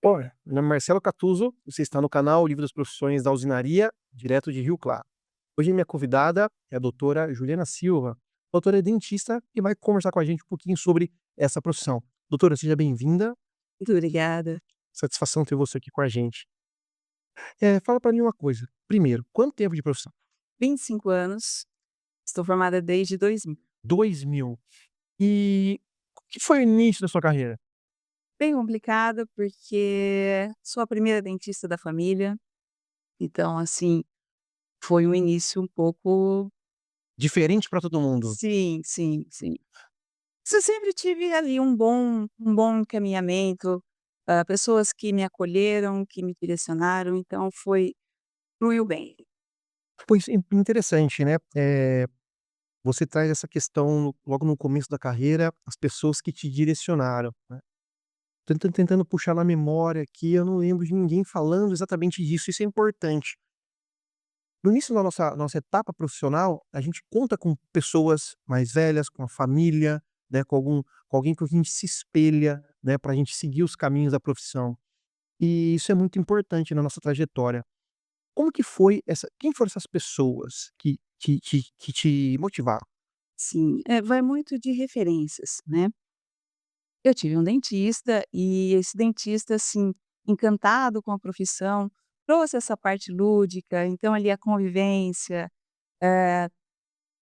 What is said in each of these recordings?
Olha, meu nome é Marcelo Catuzzo, você está no canal Livro das Profissões da Usinaria, direto de Rio Claro. Hoje minha convidada é a doutora Juliana Silva. Doutora é dentista e vai conversar com a gente um pouquinho sobre essa profissão. Doutora, seja bem-vinda. Muito obrigada. Satisfação ter você aqui com a gente. Fala para mim uma coisa. Primeiro, quanto tempo de profissão? 25 anos, estou formada desde 2000. 2000. E o que foi o início da sua carreira? Bem complicada, porque sou a primeira dentista da família, então, assim, foi um início um pouco. Diferente para todo mundo. Sim, sim, sim. Mas eu sempre tive ali um bom encaminhamento, pessoas que me acolheram, que me direcionaram, então fluiu bem. Pois, interessante, né? Você traz essa questão logo no começo da carreira, as pessoas que te direcionaram, né. Tentando puxar na memória aqui, eu não lembro de ninguém falando exatamente disso, isso é importante. No início da nossa etapa profissional, a gente conta com pessoas mais velhas, com a família, né, com alguém que a gente se espelha, né, pra gente seguir os caminhos da profissão. E isso é muito importante na nossa trajetória. Como que foi essa quem foram essas pessoas que te motivaram? Sim, vai muito de referências, né. Eu tive um dentista e esse dentista, assim, encantado com a profissão, trouxe essa parte lúdica, então ali a convivência, eh,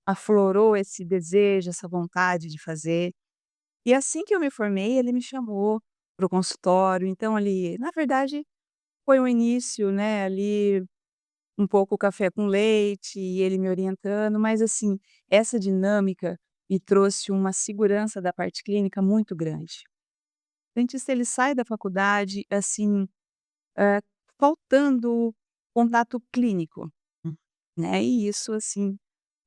aflorou esse desejo, essa vontade de fazer. E assim que eu me formei, ele me chamou para o consultório, então ali na verdade, foi um início, né, ali um pouco café com leite e ele me orientando, mas assim, essa dinâmica me trouxe uma segurança da parte clínica muito grande. O dentista ele sai da faculdade, assim, eh, faltando contato clínico, Hum. né, e isso, assim,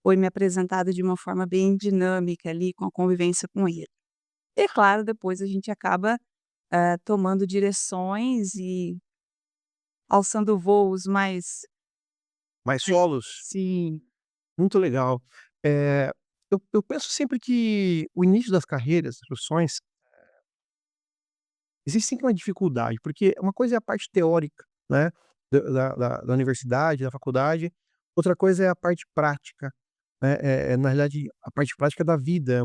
foi me apresentado de uma forma bem dinâmica ali com a convivência com ele. E claro, depois a gente acaba, tomando direções e alçando voos Mais mais solos? sim, Muito legal. Eh, eu penso sempre que o início das carreiras, das profissões, existe sempre uma dificuldade, porque uma coisa é a parte teórica, né, da universidade, da faculdade, outra coisa é a parte prática, né, na realidade a parte prática da vida,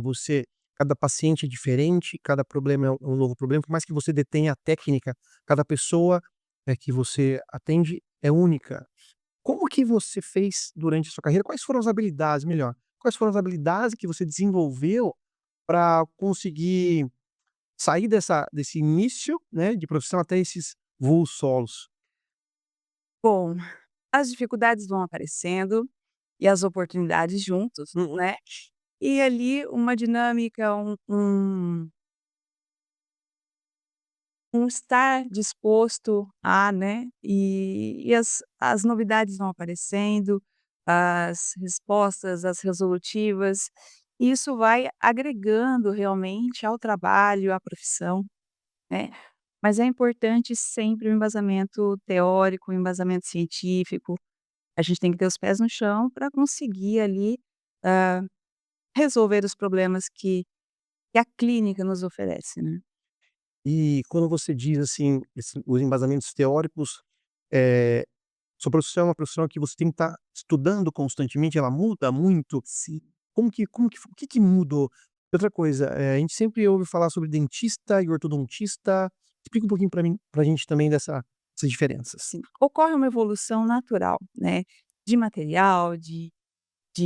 cada paciente é diferente, cada problema é um novo problema, por mais que você detenha a técnica, cada pessoa, que você atende é única. Como que você fez durante a sua carreira? Quais foram as habilidades melhor, quais foram as habilidades que você desenvolveu para conseguir sair desse início, né, de profissão até esses voos solos? bom, as dificuldades vão aparecendo e as oportunidades juntos, né, e ali uma dinâmica, um estar disposto a, né, e as novidades vão aparecendo, as respostas, as resolutivas, e isso vai agregando realmente ao trabalho, à profissão, né. Mas é importante sempre o embasamento teórico, o embasamento científico, a gente tem que ter os pés no chão para conseguir ali, hã, resolver os problemas que a clínica nos oferece, né. E quando você diz, assim, os embasamentos teóricos, eh, sua profissão é uma profissão que você tem que estar estudando constantemente, ela muda muito? Sim. Como que o que que mudou? Outra coisa, a gente sempre ouve falar sobre dentista e ortodontista, explica um pouquinho pra gente também dessas diferenças. Sim, ocorre uma evolução natural, né, de material, de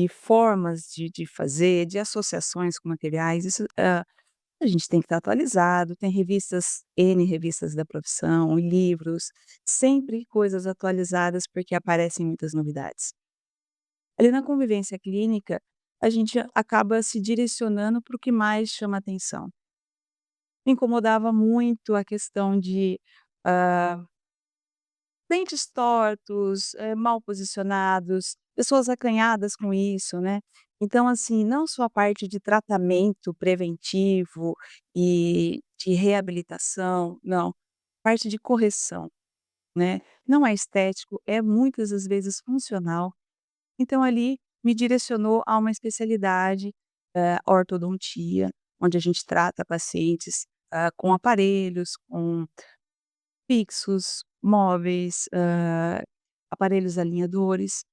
formas de fazer, de associações com materiais, isso, a gente tem que estar atualizado, tem revistas N revistas da profissão, livros, sempre coisas atualizadas, porque aparecem muitas novidades. Ali na convivência clínica, a gente acaba se direcionando para o que mais chama atenção. Me incomodava muito a questão de, hã dentes tortos, mal posicionados, pessoas acanhadas com isso, né. Então, assim, não só a parte de tratamento preventivo e de reabilitação, não, parte de correção, né. Não é estético, é muitas das vezes funcional. Então ali me direcionou a uma especialidade, ortodontia, onde a gente trata pacientes, com aparelhos, com fixos, móveis, aparelhos alinhadores,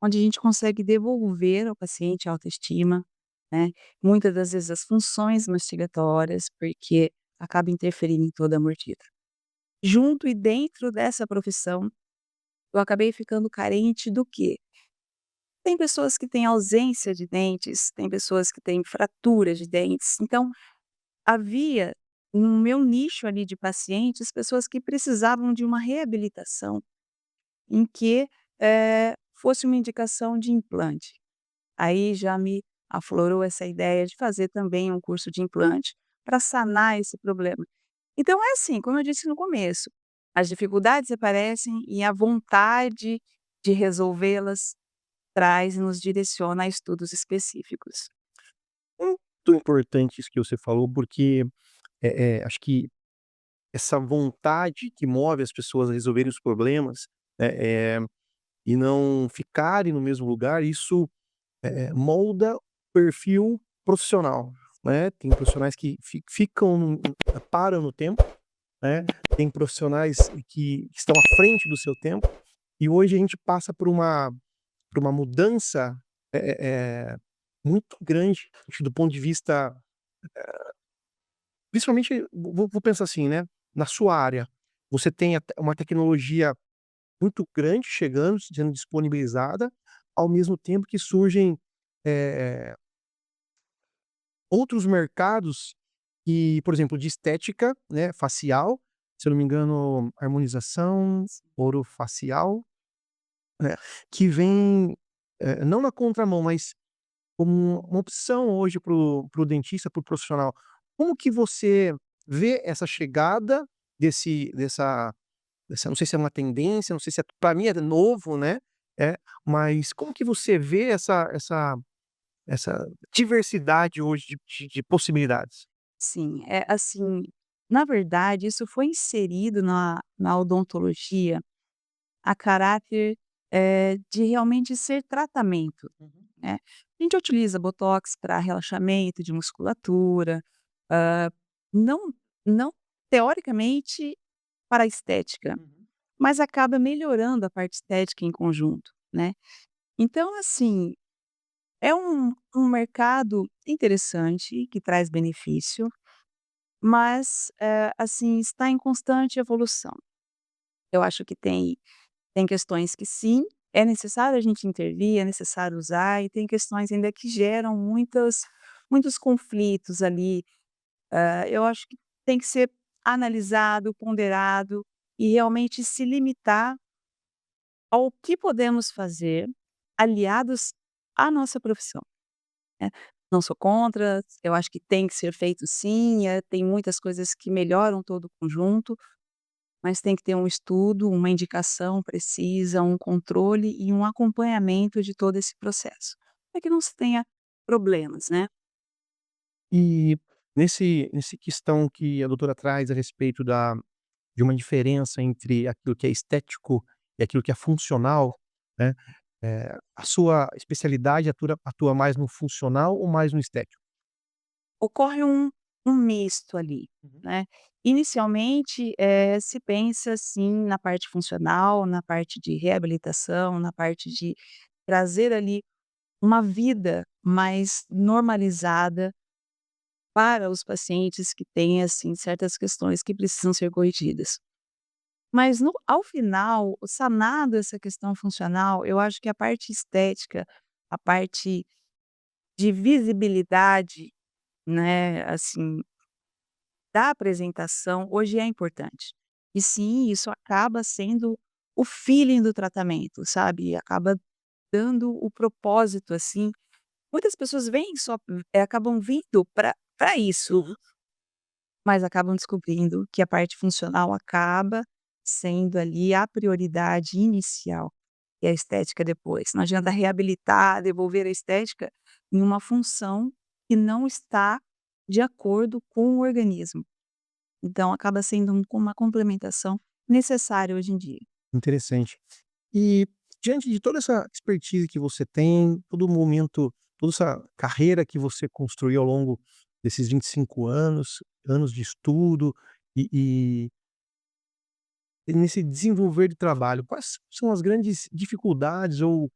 onde a gente consegue devolver ao paciente a autoestima, né, muitas das vezes as funções mastigatórias, porque acaba interferindo em toda a mordida. Junto e dentro dessa profissão, eu acabei ficando carente do quê? Tem pessoas que têm ausência de dentes, tem pessoas que têm fratura de dentes, então havia no meu nicho ali de pacientes, pessoas que precisavam de uma reabilitação em que, fosse uma indicação de implante. Aí já me aflorou essa ideia de fazer também um curso de implante para sanar esse problema. Então é assim, como eu disse no começo, as dificuldades aparecem e a vontade de resolvê-las traz e nos direciona a estudos específicos. Muito importante isso que você falou, porque, acho que essa vontade que move as pessoas a resolverem os problemas, e não ficarem no mesmo lugar, isso, molda o perfil profissional, né. Tem profissionais que ficam param no tempo, né, tem profissionais que estão à frente do seu tempo, e hoje a gente passa por uma mudança, muito grande, acho que do ponto de vista, principalmente vou pensar assim, né, na sua área, você tem uma tecnologia muito grande chegando, sendo disponibilizada, ao mesmo tempo que surgem, eh, outros mercados que, por exemplo, de estética, né, facial, se eu não me engano, harmonização orofacial, né, que vem, não na contramão, mas como uma opção hoje para o dentista, para o profissional. Como que você vê essa chegada dessa não sei se é uma tendência, não sei se é pra mim é novo, né, mas como que você vê essa diversidade hoje de possibilidades? Sim, é assim, na verdade isso foi inserido na odontologia a caráter, de realmente ser tratamento, Uhum. né. A gente utiliza botox para relaxamento de musculatura, hã, não não teoricamente para a estética, Uhum. mas acaba melhorando a parte estética em conjunto, né. Então assim, é um mercado interessante que traz benefício, mas, assim, está em constante evolução. Eu acho que tem questões que sim, é necessário a gente intervir, é necessário usar, e tem questões ainda que geram muitos conflitos ali. Eu acho que tem que ser analisado, ponderado e realmente se limitar ao que podemos fazer aliados à nossa profissão, né. Não sou contra, eu acho que tem que ser feito sim, tem muitas coisas que melhoram todo o conjunto, mas tem que ter um estudo, uma indicação precisa, um controle e um acompanhamento de todo esse processo, para que não se tenha problemas, né. E nesse questão que a doutora traz a respeito de uma diferença entre aquilo que é estético e aquilo que é funcional, né, a sua especialidade atua mais no funcional ou mais no estético? Ocorre um misto ali, Uhum. né. Inicialmente, se pensa sim na parte funcional, na parte de reabilitação, na parte de trazer ali uma vida mais normalizada para os pacientes que têm, assim, certas questões que precisam ser corrigidas. Mas no ao final, sanado essa questão funcional, eu acho que a parte estética, a parte de visibilidade, né, assim, da apresentação, hoje é importante. E sim, isso acaba sendo o feeling do tratamento, sabe, acaba dando o propósito, assim. Muitas pessoas vêm só acabam vindo para isso, Uhum. mas acabam descobrindo que a parte funcional acaba sendo ali a prioridade inicial, e a estética depois. Não adianta reabilitar, devolver a estética em uma função que não está de acordo com o organismo. Então acaba sendo uma complementação necessária hoje em dia. Interessante. E diante de toda essa expertise que você tem, todo o momento, toda essa carreira que você construiu ao longo desses 25 anos, anos de estudo, e nesse desenvolver de trabalho, quais são as grandes dificuldades ou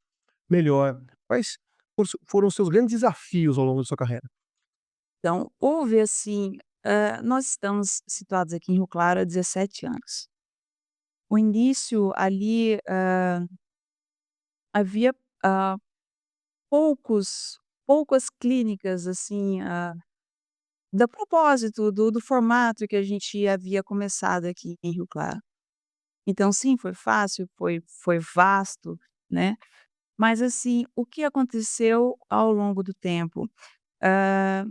melhor, quais foram os seus grandes desafios ao longo da sua carreira? Então, houve assim, nós estamos situados aqui em Rio Claro há 17 anos. O início ali, havia, hã, poucas clínicas assim, do propósito, do formato que a gente havia começado aqui em Rio Claro. Então sim, foi fácil, foi vasto, né, mas assim, o que aconteceu ao longo do tempo? Hã,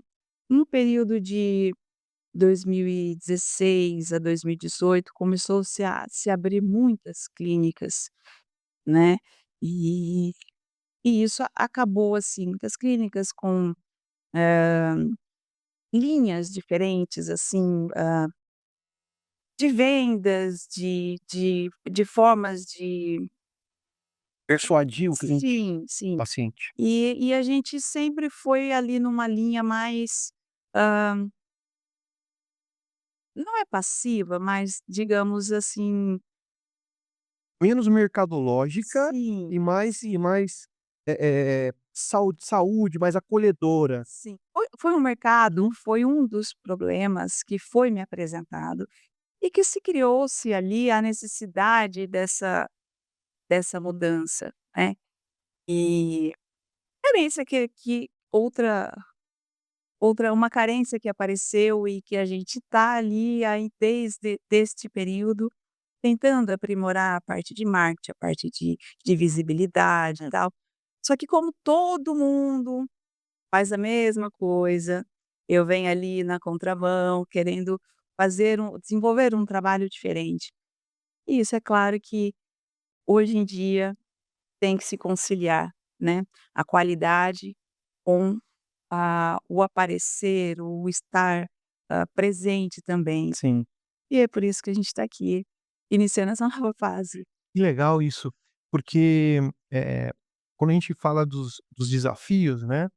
no período de 2016 a 2018 começou-se a se abrir muitas clínicas, né, e e isso acabou, assim, muitas clínicas com, linhas diferentes, assim, de vendas, de formas de Persuadir o cliente, sim, sim. paciente. E a gente sempre foi ali numa linha mais, hã, não é passiva, mas digamos assim Menos mercadológica sim, e mais, saúde, mais acolhedora. sim. Foi um mercado, foi um dos problemas que foi me apresentado e que se criou-se ali a necessidade dessa mudança, né. E carência que outra uma carência que apareceu e que a gente está ali aí desde deste período, tentando aprimorar a parte de marketing, a parte de visibilidade e tal. Só que como todo mundo faz a mesma coisa, eu venho ali na contramão querendo desenvolver um trabalho diferente. E isso é claro que hoje em dia tem que se conciliar, né, a qualidade com o aparecer, o estar, presente também. Sim, E é por isso que a gente está aqui, iniciando essa nova fase. que legal isso, porque, eh, quando a gente fala dos desafios, né,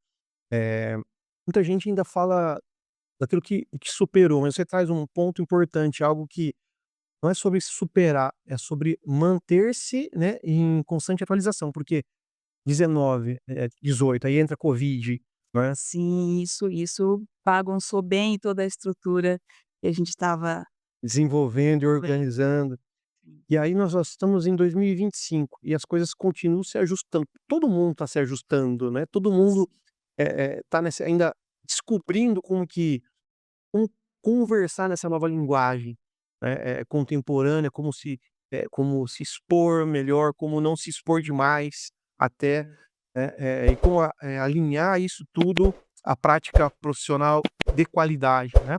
eh, muita gente ainda fala daquilo que superou, mas você traz um ponto importante, algo que não é sobre se superar, é sobre manter-se, né, em constante atualização, porque 19, 18, aí entra Covid, né, Sim, isso bagunçou bem toda a estrutura que a gente estava desenvolvendo e organizando. E aí nós já estamos em 2025 e as coisas continuam se ajustando. Todo mundo está se ajustando, né, todo mundo, tá nessa ainda descobrindo como conversar nessa nova linguagem, né, contemporânea, como se expor melhor, como não se expor demais, até, e como alinhar isso tudo à prática profissional de qualidade, né.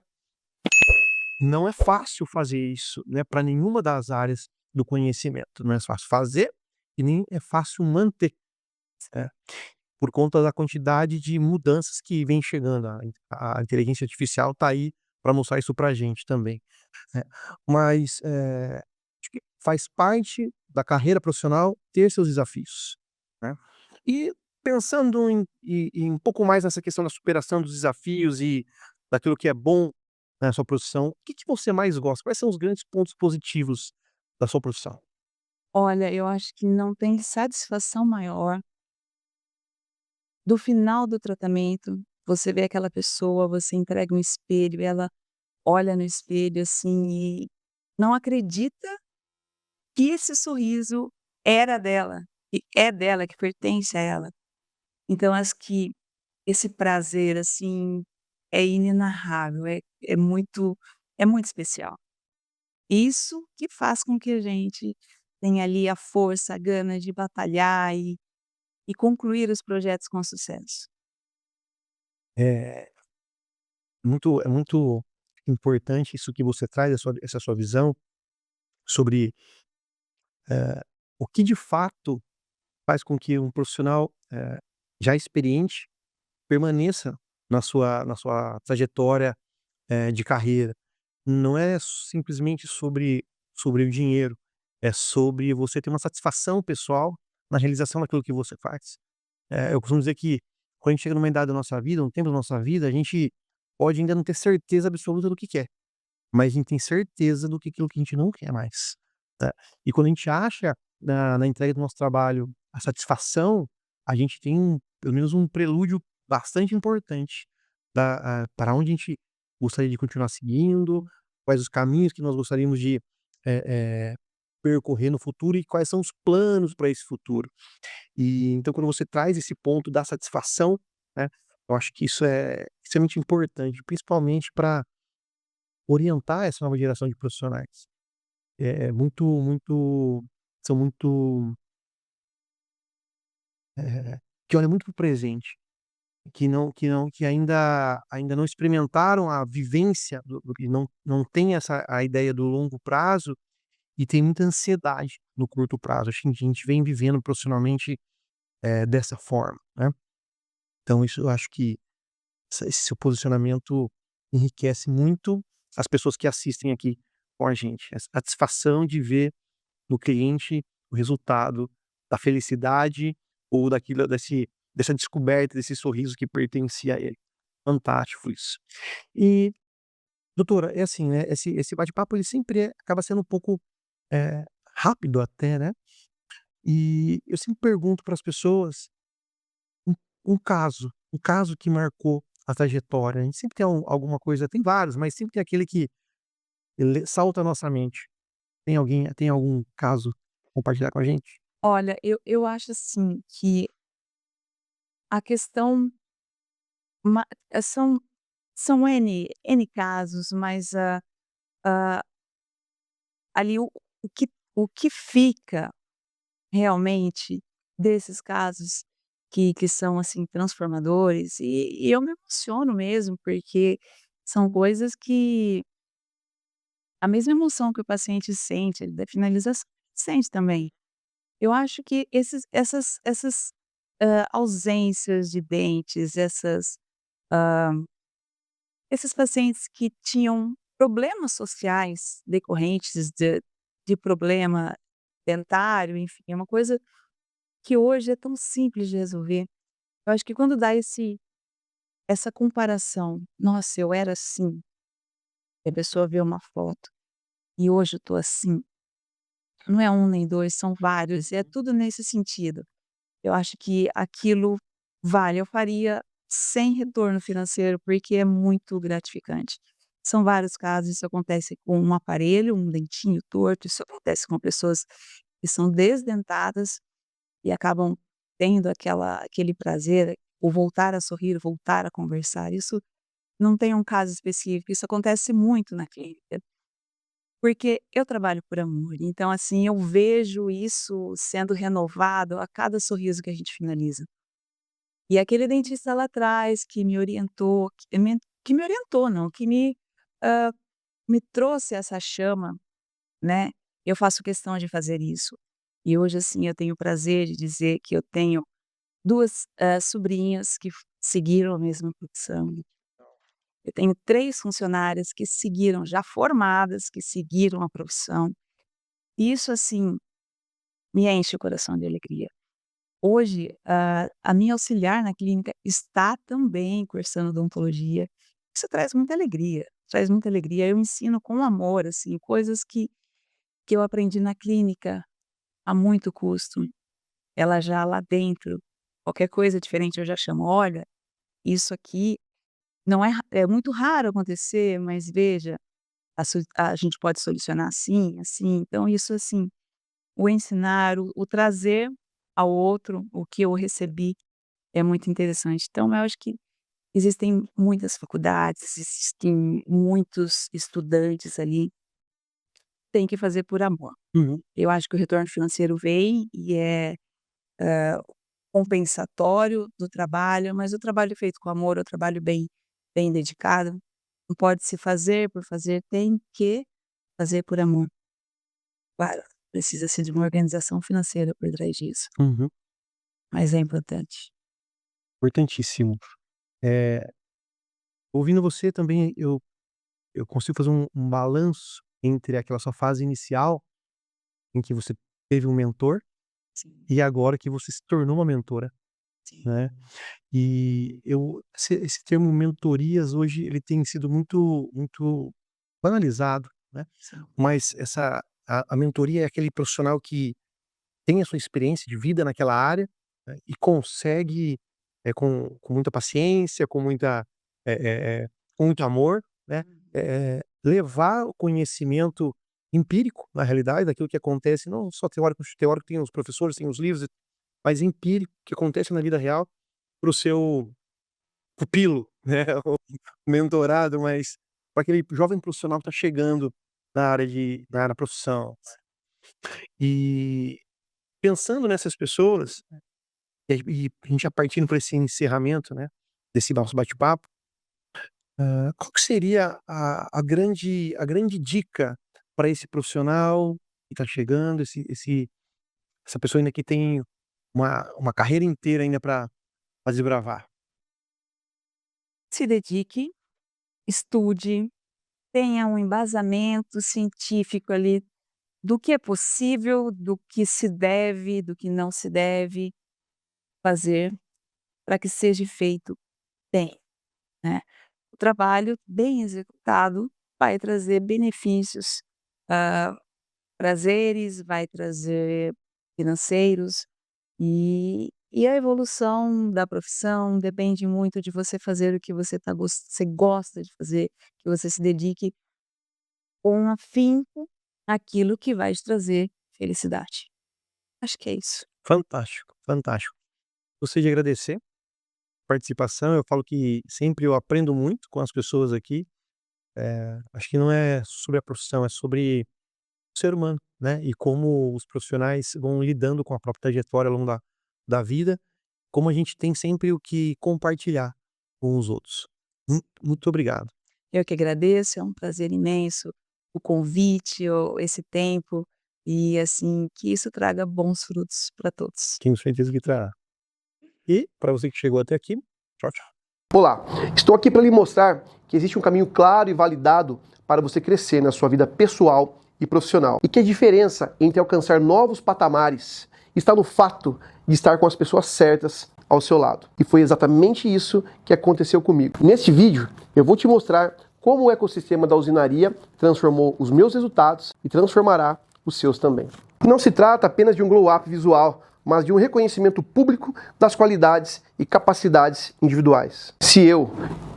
Não é fácil fazer isso, né, para nenhuma das áreas do conhecimento, não é fácil fazer e nem é fácil manter, né, por conta da quantidade de mudanças que vem chegando, a inteligência artificial está aí para mostrar isso pra gente também, né. Mas, acho que faz parte da carreira profissional ter seus desafios, né. E pensando em um pouco mais nessa questão da superação dos desafios e daquilo que é bom na sua profissão, o que você mais gosta? Quais são os grandes pontos positivos da sua profissão? olha, eu acho que não tem satisfação maior do final do tratamento, você vê aquela pessoa, você entrega um espelho, ela olha no espelho, assim, e não acredita que esse sorriso era dela, e é dela, que pertence a ela. Então acho que esse prazer, assim, é inenarrável, é muito especial. Isso que faz com que a gente tenha ali a força, a gana de batalhar e concluir os projetos com sucesso. É muito importante isso que você traz, essa sua visão sobre, eh, o que de fato faz com que um profissional, já experiente permaneça na sua trajetória, de carreira. Não é simplesmente sobre o dinheiro, é sobre você ter uma satisfação pessoal na realização daquilo que você faz. Eu costumo dizer que quando a gente chega numa idade da nossa vida, um tempo da nossa vida, a gente pode ainda não ter certeza absoluta do que quer, mas a gente tem certeza do que aquilo que a gente não quer mais. né. E quando a gente acha na entrega do nosso trabalho a satisfação, a gente tem pelo menos um prelúdio bastante importante para onde a gente gostaria de continuar seguindo, quais os caminhos que nós gostaríamos de, eh percorrer no futuro e quais são os planos para esse futuro. E então quando você traz esse ponto da satisfação, né, eu acho que isso é extremamente importante, principalmente para orientar essa nova geração de profissionais. É muito são muito, eh, que olha muito para o presente, que ainda não experimentaram a vivência do e não tem essa a ideia do longo prazo e tem muita ansiedade no curto prazo. Acho que a gente vem vivendo profissionalmente, dessa forma, né. Então isso eu acho que esse seu posicionamento enriquece muito as pessoas que assistem aqui com a gente. A satisfação de ver no cliente o resultado da felicidade ou daquilo dessa descoberta, desse sorriso que pertencia a ele. Fantástico isso. E, doutora, é assim, né, esse bate-papo ele sempre acaba sendo um pouco, rápido até, né, e eu sempre pergunto para as pessoas um um caso que marcou a trajetória. A gente sempre tem alguma coisa, tem vários, mas sempre tem aquele que ele salta à nossa mente. Tem algum caso pra compartilhar com a gente? Olha, eu acho assim que a questão são N casos, mas, ali o que fica realmente desses casos que são, assim, transformadores, e eu me emociono mesmo, porque são coisas que a mesma emoção que o paciente sente da finalização, sente também. Eu acho que essas, ausências de dentes, esses pacientes que tinham problemas sociais decorrentes de problema dentário, enfim, é uma coisa que hoje é tão simples de resolver. Eu acho que quando dá essa comparação, "Nossa, eu era assim", e a pessoa vê uma foto, "E hoje eu tô assim", não é um nem 2, são vários, e é tudo nesse sentido. Eu acho que aquilo vale, eu faria sem retorno financeiro, porque é muito gratificante. São vários casos, isso acontece com um aparelho, um dentinho torto, isso acontece com pessoas que são desdentadas e acabam tendo aquele prazer, o voltar a sorrir, voltar a conversar. Isso não tem um caso específico, isso acontece muito na clínica, porque eu trabalho por amor, então, assim, eu vejo isso sendo renovado a cada sorriso que a gente finaliza. E aquele dentista lá atrás que me orientou, que me orientou não, que hã, me trouxe essa chama, né, eu faço questão de fazer isso. E hoje, assim, eu tenho o prazer de dizer que eu tenho 2 sobrinhas que seguiram a mesma profissão. Eu tenho 3 funcionárias que seguiram, já formadas, que seguiram a profissão. Isso, assim, me enche o coração de alegria. Hoje, a minha auxiliar na clínica está também cursando odontologia. Isso traz muita alegria, traz muita alegria. Eu ensino com amor, assim, coisas que eu aprendi na clínica a muito custo. Ela já lá dentro, qualquer coisa diferente eu já chamo: "Olha, isso aqui não é muito raro acontecer, mas veja, a gente pode solucionar assim, assim". Então isso, assim, o ensinar, o trazer ao outro o que eu recebi é muito interessante. Então eu acho que existem muitas faculdades, existem muitos estudantes ali, tem que fazer por amor. Uhum, Eu acho que o retorno financeiro vem e é, compensatório do trabalho, mas o trabalho feito com amor, o trabalho bem dedicado, não pode se fazer por fazer, tem que fazer por amor. Claro, precisa-se de uma organização financeira por trás disso, uhum. mas é importante. Importantíssimo. Eh, ouvindo você também eu consigo fazer um balanço entre aquela sua fase inicial, em que você teve um mentor, Sim, e agora que você se tornou uma mentora, sim. né. E esse termo mentorias hoje ele tem sido muito banalizado, né, Sim. mas A mentoria é aquele profissional que tem a sua experiência de vida naquela área, né, e consegue, com muita paciência, com muito amor, né, levar o conhecimento empírico, na realidade, daquilo que acontece, não só teórico. Teórico tem os professores, tem os livros, mas empírico, que acontece na vida real, para o seu pupilo, né, o mentorado, mas para aquele jovem profissional que está chegando na profissão. E pensando nessas pessoas, e a gente já partindo para esse encerramento, né, desse nosso bate-papo, qual que seria a grande dica para esse profissional que está chegando, essa pessoa ainda que tem uma carreira inteira ainda para desbravar? Se dedique, estude, tenha um embasamento científico ali do que é possível, do que se deve, do que não se deve fazer para que seja feito bem, né. O trabalho bem executado vai trazer benefícios, hã, prazeres, vai trazer financeiros, e a evolução da profissão depende muito de você fazer o que você gosta de fazer, que você se dedique com afinco àquilo que vai te trazer felicidade. Acho que é isso. Fantástico, fantástico. Gostaria de agradecer a participação. Eu falo que sempre eu aprendo muito com as pessoas aqui. Acho que não é sobre a profissão, é sobre o ser humano, né, e como os profissionais vão lidando com a própria trajetória ao longo da vida, como a gente tem sempre o que compartilhar com os outros. Muito obrigado. Eu que agradeço, é um prazer imenso o convite, esse tempo, e assim, que isso traga bons frutos para todos. Tenho certeza que trará. E para você que chegou até aqui, tchau, tchau. Olá, estou aqui para lhe mostrar que existe um caminho claro e validado para você crescer na sua vida pessoal e profissional. E que a diferença entre alcançar novos patamares está no fato de estar com as pessoas certas ao seu lado. E foi exatamente isso que aconteceu comigo. Neste vídeo, eu vou te mostrar como o ecossistema da usinaria transformou os meus resultados e transformará os seus também. Não se trata apenas de um glow-up visual, mas de um reconhecimento público das qualidades e capacidades individuais. Se eu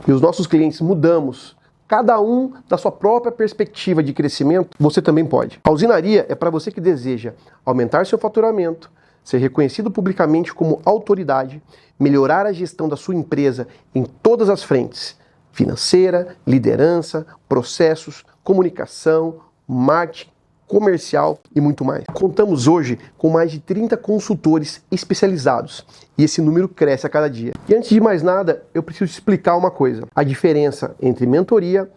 e os nossos clientes mudamos, cada um da sua própria perspectiva de crescimento, você também pode. A usinaria é para você que deseja aumentar seu faturamento, ser reconhecido publicamente como autoridade, melhorar a gestão da sua empresa em todas as frentes: financeira, liderança, processos, comunicação, marketing, comercial e muito mais. Contamos hoje com mais de 30 consultores especializados e esse número cresce a cada dia. E antes de mais nada, eu preciso explicar uma coisa: a diferença entre mentoria,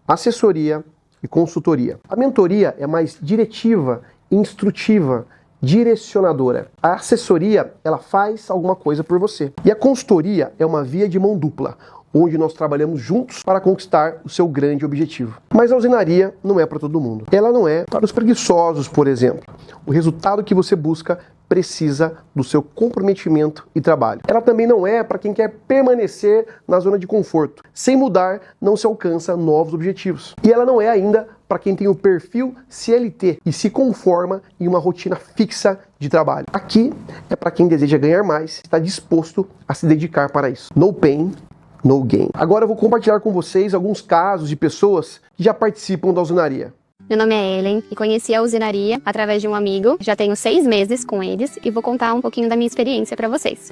assessoria e consultoria. A mentoria é mais diretiva, instrutiva, direcionadora. A assessoria, ela faz alguma coisa por você. E a consultoria é uma via de mão dupla, onde nós trabalhamos juntos para conquistar o seu grande objetivo. Mas a usinaria não é para todo mundo. Ela não é para os preguiçosos, por exemplo. O resultado que você busca precisa do seu comprometimento e trabalho. Ela também não é para quem quer permanecer na zona de conforto. Sem mudar, não se alcança novos objetivos. E ela não é ainda para quem tem o perfil CLT e se conforma em uma rotina fixa de trabalho. Aqui é para quem deseja ganhar mais, está disposto a se dedicar para isso. No pain, no gain. Agora eu vou compartilhar com vocês alguns casos de pessoas que já participam da usinaria. Meu nome é Ellen e conheci a usinaria através de um amigo. Já tenho 6 meses com eles e vou contar um pouquinho da minha experiência para vocês.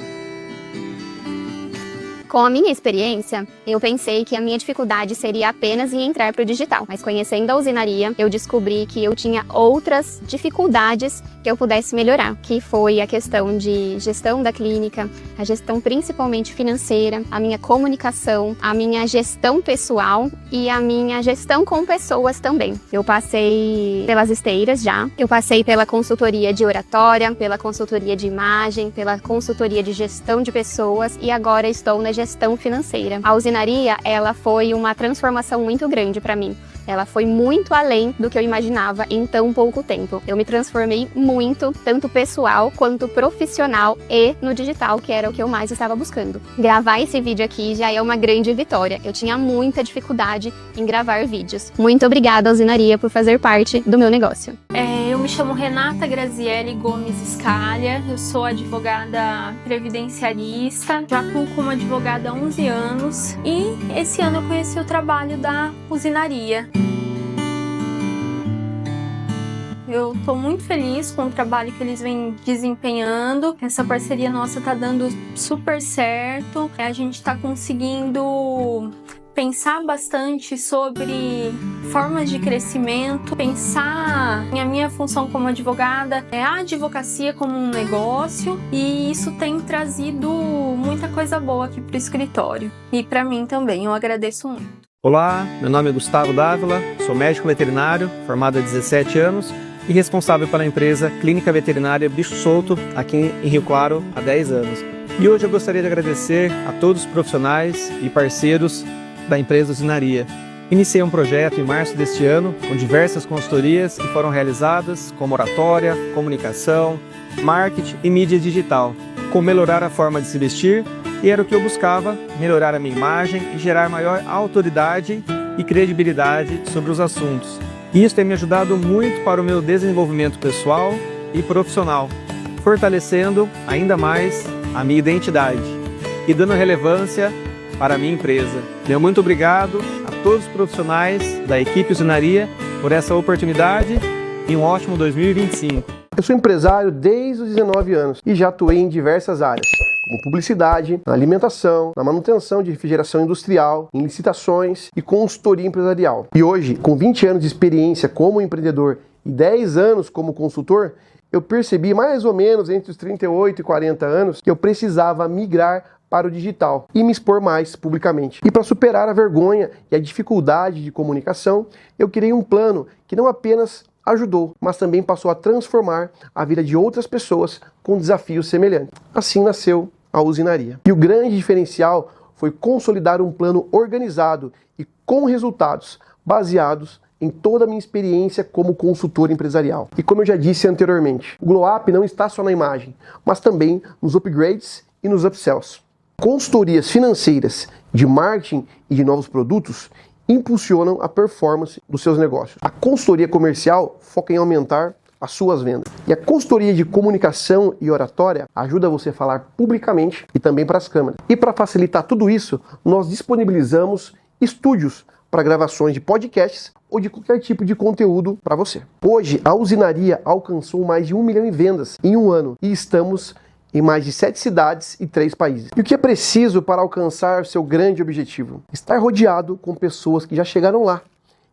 Com a minha experiência, eu pensei que a minha dificuldade seria apenas em entrar para o digital. Mas conhecendo a usinaria, eu descobri que eu tinha outras dificuldades que eu pudesse melhorar, que foi a questão de gestão da clínica, a gestão principalmente financeira, a minha comunicação, a minha gestão pessoal e a minha gestão com pessoas também. Eu passei pelas esteiras já, eu passei pela consultoria de oratória, pela consultoria de imagem, pela consultoria de gestão de pessoas e agora estou na gestão financeira. A usinaria, ela foi uma transformação muito grande para mim. Ela foi muito além do que eu imaginava em tão pouco tempo. Eu me transformei muito, tanto pessoal quanto profissional e no digital, que era o que eu mais estava buscando. Gravar esse vídeo aqui já é uma grande vitória. Eu tinha muita dificuldade em gravar vídeos. Muito obrigada, usinaria, por fazer parte do meu negócio. Eu me chamo Renata Graziele Gomes Scalha, eu sou advogada previdenciarista, já atuo como advogada há 11 anos e esse ano eu conheci o trabalho da usinaria. Eu estou muito feliz com o trabalho que eles vêm desempenhando. Essa parceria nossa está dando super certo. A gente está conseguindo pensar bastante sobre formas de crescimento, pensar em a minha função como advogada, a advocacia como um negócio, e isso tem trazido muita coisa boa aqui para o escritório. E para mim também, eu agradeço muito. Olá, meu nome é Gustavo Dávila, sou médico veterinário, formado há 17 anos e responsável pela empresa Clínica Veterinária Bicho Solto, aqui em Rio Claro, há 10 anos. E hoje eu gostaria de agradecer a todos os profissionais e parceiros da empresa Usinaria. Iniciei um projeto em março deste ano, com diversas consultorias que foram realizadas, como oratória, comunicação, marketing e mídia digital, com melhorar a forma de se vestir, e era o que eu buscava, melhorar a minha imagem e gerar maior autoridade e credibilidade sobre os assuntos. E isso tem me ajudado muito para o meu desenvolvimento pessoal e profissional, fortalecendo ainda mais a minha identidade e dando relevância para a minha empresa. Meu muito obrigado a todos os profissionais da equipe Usinaria por essa oportunidade e um ótimo 2025. Eu sou empresário desde os 19 anos e já atuei em diversas áreas, como publicidade, na alimentação, na manutenção de refrigeração industrial, em licitações e consultoria empresarial. E hoje, com 20 anos de experiência como empreendedor e 10 anos como consultor, eu percebi mais ou menos entre os 38 e 40 anos que eu precisava migrar para o digital e me expor mais publicamente. E para superar a vergonha e a dificuldade de comunicação, eu criei um plano que não apenas ajudou, mas também passou a transformar a vida de outras pessoas com desafios semelhantes. Assim nasceu a Usinaria. E o grande diferencial foi consolidar um plano organizado e com resultados baseados em toda a minha experiência como consultor empresarial. E como eu já disse anteriormente, o Glow Up não está só na imagem, mas também nos upgrades e nos upsells. Consultorias financeiras, de marketing e de novos produtos impulsionam a performance dos seus negócios. A consultoria comercial foca em aumentar as suas vendas. E a consultoria de comunicação e oratória ajuda você a falar publicamente e também para as câmeras. E para facilitar tudo isso, nós disponibilizamos estúdios para gravações de podcasts ou de qualquer tipo de conteúdo para você. Hoje, a Usinaria alcançou mais de 1 milhão em vendas em um ano e estamos em mais de 7 cidades e 3 países. E o que é preciso para alcançar seu grande objetivo? Estar rodeado com pessoas que já chegaram lá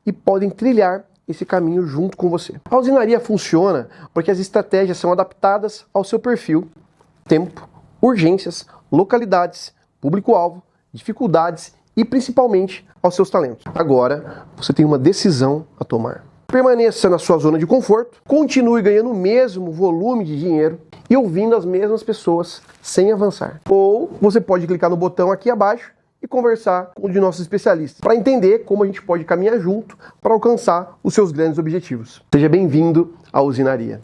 e podem trilhar esse caminho junto com você. A Usinaria funciona porque as estratégias são adaptadas ao seu perfil, tempo, urgências, localidades, público-alvo, dificuldades e principalmente aos seus talentos. Agora, você tem uma decisão a tomar. Permaneça na sua zona de conforto, continue ganhando o mesmo volume de dinheiro e ouvindo as mesmas pessoas sem avançar. Ou você pode clicar no botão aqui abaixo e conversar com um de nossos especialistas para entender como a gente pode caminhar junto para alcançar os seus grandes objetivos. Seja bem-vindo à Usinaria.